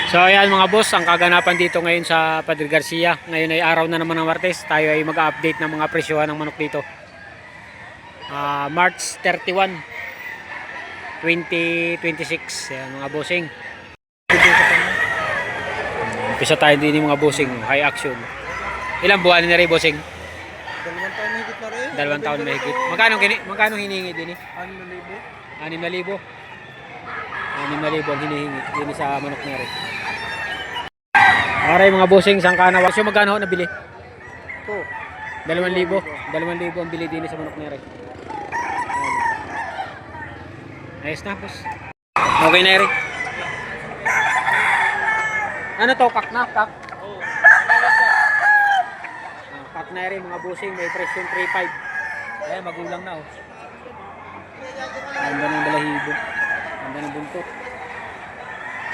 So ayan mga boss, ang kaganapan dito ngayon sa Padre Garcia. Ngayon ay araw na naman ng Martes. Tayo ay mag-update ng mga presyohan ng manok dito. March 31, 2026. Ayan mga bossing. Umpisa tayo din mga bossing. High action. Ilang buwan na rin bossing? 2 taon na higit na rin. 2 taon na higit. Magkano hinihingi din eh? 6,000. 6,000 ang hinihingi din sa manok na rin. Aray mga bossing, sangkana. So magkano ho nabili? 2,000. 2,000 ang bili din sa manok na rin. Ayos na boss. Okay na rin. Ano to? Kak na? Kak? Oo. Kak na rin mga bossing. May presyo 3,500. Ayan, magulang na oh. Ganda ng balahibo. Ganda ng buntot.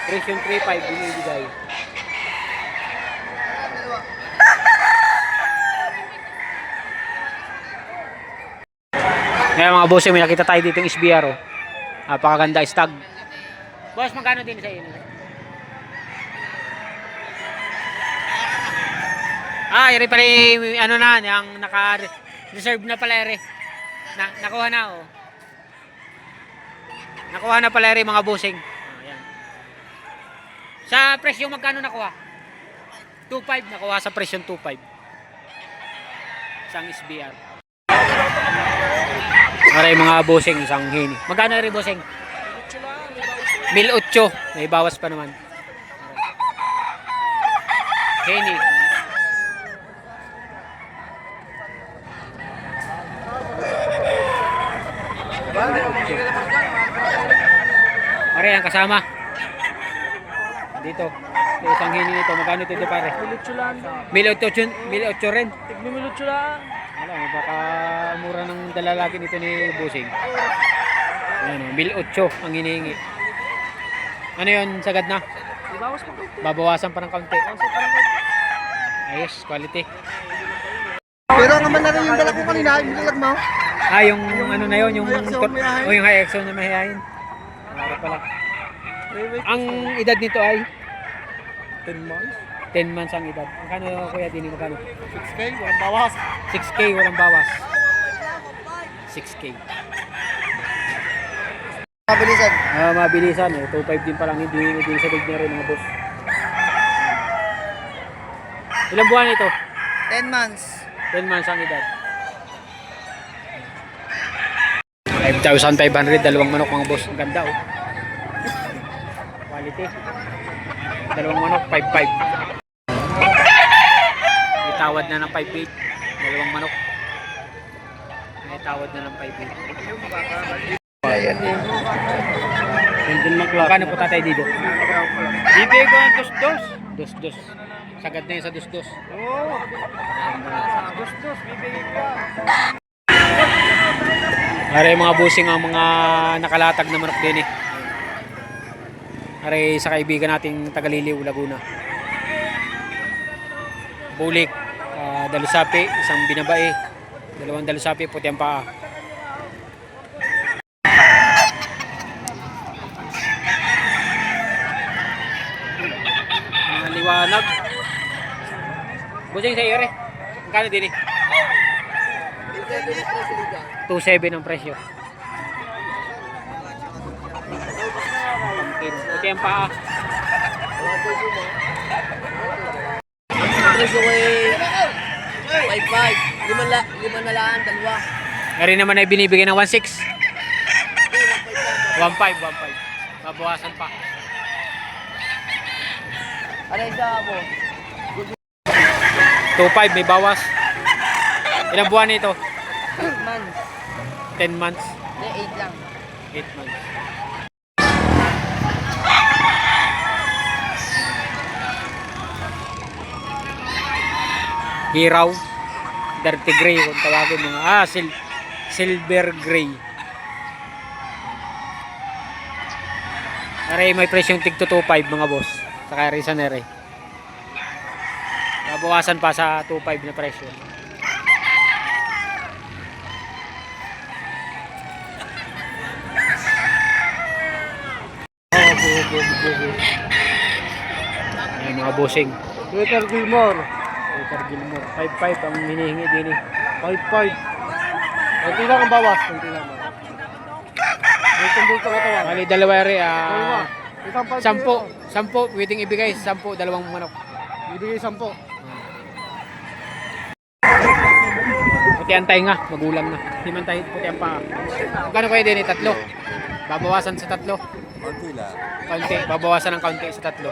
Presyo 3,500 binibigay. Ngayon mga bossing, may nakita tayo dito yung SBR oh. Napakaganda stag. Boss, magkano din sa inyo? Iri pala ano na, yung naka-reserve na pala iri. Nakuha na oh. Nakuha na pala iri mga bossing. Ayan. Sa presyo magkano nakuha? 2,500 nakuha sa presyo 2,500. Isang SBR. Aray mga bossing, isang hini. Magkano rin bossing? 1,800. May bawas pa naman. Hini. Aray ang kasama. Dito. Isang hini nito. Magkano ito pare? 1,800 rin. Wala, baka mura ng dalalaki nito ni bossing. Ayan, 1,800 ang hinihingi. Ano yun, sagad na? Babawasan pa ng kaunti. Ayos, quality. Pero ang naman na rin yung dala ko kanina, yung dalag mo. Yung ano na yun, yung high exo na mahihayin. Para pala. Ang edad nito ay 10 months. 10 months ang edad. Magkano kuya Dini, magkano? 6K, walang bawas. 6K, walang bawas. 6K. Mabilisan. Mabilisan eh. 2,500 din pa lang. Hindi sa big na rin mga boss. Ilang buwan ito? 10 months. 10 months ang edad. 5,500, dalawang manok mga boss. Ang ganda oh. Quality. Dalawang manok, 5,500. May tawad na ng 5,800. Dalawang manok. May tawad na ng 5,800. Ayan. Magkano po tatay dito? Bibigay ko ang dos-dos. Dos. Sagad na yun sa dos. Oo. Dos-dos, bibigay ko. Aray mga busing ang mga nakalatag na manok din eh. Aray sa kaibigan nating Tagaliliw, Laguna. Bulik, dalusapi, isang binabae, dalawang dalusapi, puti ang paa. Mga liwanag. Busing sa iyo rin. Magkano din eh? 2,700 ang presyo. Puti ang paa. Presyo ko eh 5,500. Lima na lang, dalawa. Ngayon naman ay binibigay ng 1,600. 1,500. Babawasan pa. Ano isa mo? 2,500 may bawas. Ilang buwan nito? 8 months. 10 months. Hindi, 8 lang. 8 months. Hiraw. Dirty gray kung tawagin mga. Silver gray. Aray may presyong tig to 2,500 mga boss. Saka rin sa nere. Babawasan pa sa 2,500 na presyo. mga bossing. Peter Gilmore. Peter Gilmore. 5-5 ang hinihingi din eh. 5-5. Kunti lang ang bawas. Kunti lang. Bultong-bultong katawan. Bali dalawa rin. Isang 10 pwedeng ibigay. 10, dalawang manok. Ibigay 10. Puti ang tayo nga, magulang na. Hindi man tayo puti ang paa. Magkano kayo din eh? 3? Babawasan sa 3? Kunti lang. Kaunti, babawasan ng kaunti sa 3.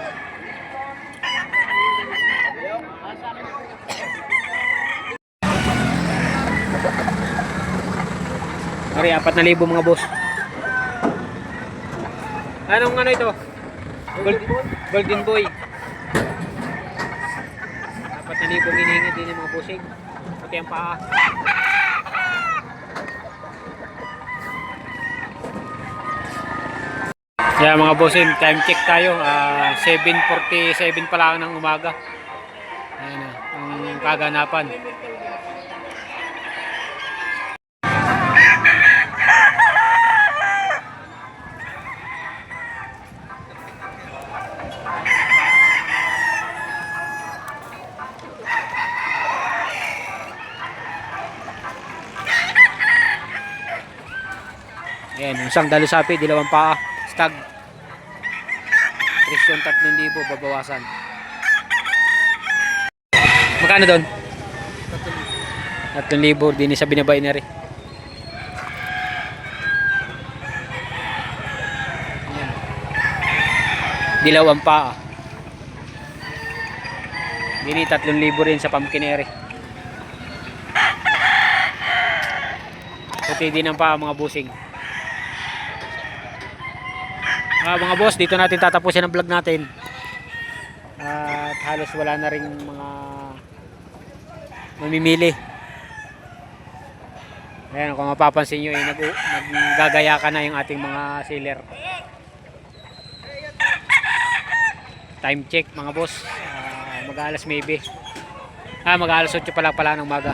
Mari, 4,000 mga boss. Anong ano ito? Golden Boy. 4,000 hinihingi din yung mga bossing. Puti ang paa. Yeah, mga bossing, time check tayo. 7:47 pa lang ng umaga. Ayan na, ang kaganapan. Ayan, isang dalusapi, 2 paa, stag. Presyon 3,000, babawasan. Magkano doon? 3,000 din sa binabay na rin. Dilaw ang paa. Dini 3,000 rin sa pumpkinere. Puti din ang paa mga busing. Mga boss, dito natin tatapusin ang vlog natin. At halos wala na ring mga mamimili. Ayan, kung mapapansin nyo, naggagaya ka na yung ating mga seller. Time check mga boss. Mag-alas maybe. Mag-alas 8 pala ng umaga.